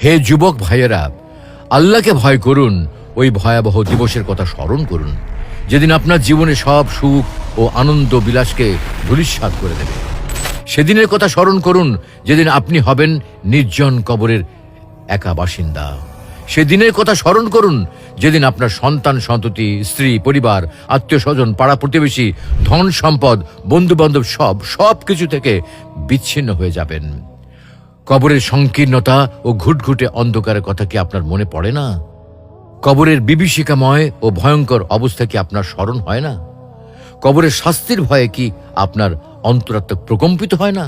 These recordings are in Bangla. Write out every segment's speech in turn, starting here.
হে যুবক ভাইয়েরা, আল্লাহকে ভয় করুন। ওই ভয়াবহ দিবসের কথা স্মরণ করুন যেদিন আপনার জীবনে সব সুখ ও আনন্দ বিলাসকে ধূলিসাৎ করে দেবে। সেদিনের কথা স্মরণ করুন যেদিন আপনি হবেন নির্জন কবরের একা বাসিন্দা। সেদিনের কথা স্মরণ করুন যেদিন আপনার সন্তান সন্ততি, স্ত্রী, পরিবার, আত্মীয় স্বজন, পাড়া প্রতিবেশী, ধন সম্পদ, বন্ধু বান্ধব সব কিছু থেকে বিচ্ছিন্ন হয়ে যাবেন। কবরের সংকীর্ণতা ও ঘুটঘুটে অন্ধকারের কথা কি আপনার মনে পড়ে না? কবরের বিভীষিকাময় ও ভয়ঙ্কর অবস্থা কি আপনার স্মরণ হয় না? কবরের শাস্তির ভয়ে কি আপনার অন্তরাত্মা প্রকম্পিত হয় না?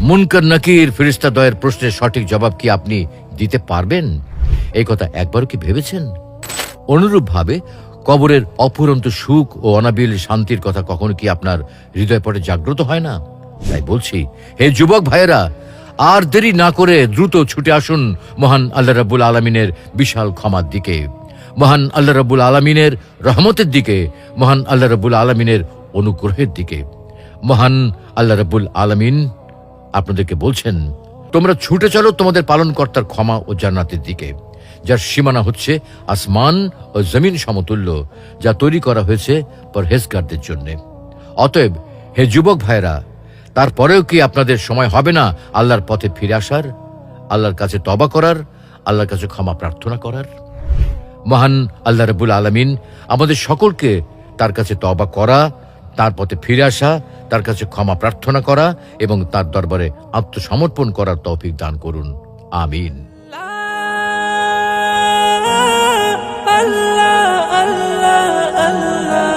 মুনকার নাকির ফেরেশতাদ্বয়ের প্রশ্নের সঠিক জবাব কি আপনি দিতে পারবেন? এই কথা একবারও কি ভেবেছেন? অনুরূপভাবে কবরের অফুরন্ত সুখ ও অনাবিল শান্তির কথা কখনো কি আপনার হৃদয়পটে জাগ্রত হয় না? তাই বলছি, হে যুবক ভাইয়েরা, আর দেরি না করে দ্রুত ছুটে আসুন মহান আল্লাহ রাব্বুল আলামিনের বিশাল ক্ষমার দিকে, মহান আল্লাহ রাব্বুল আলামিনের রহমতের দিকে, মহান আল্লাহ রাব্বুল আলামিনের অনুগ্রহের দিকে। মহান আল্লাহ রাব্বুল আলামিন আপনাদেরকে বলছেন, তোমরা ছুটে চলো তোমাদের পালনকর্তার ক্ষমা ও জান্নাতের দিকে, যার সীমানা হচ্ছে আসমান ও জমিন সমতুল্য, যা তৈরি করা হয়েছে পরহেজগারদের জন্য। অতএব হে যুবক ভাইরা, তারপরেও কি আপনাদের সময় হবে না আল্লাহর পথে ফিরে আসার, আল্লাহর কাছে তওবা করার, আল্লাহর কাছে ক্ষমা প্রার্থনা করার? মহান আল্লাহ রাব্বুল আলামিন আমাদের সকলকে তার কাছে তওবা করা, তার পথে ফিরে আসা, তার কাছে ক্ষমা প্রার্থনা করা এবং তার দরবারে আত্মসমর্পণ করার তৌফিক দান করুন। আমিন। Allah, Allah, Allah.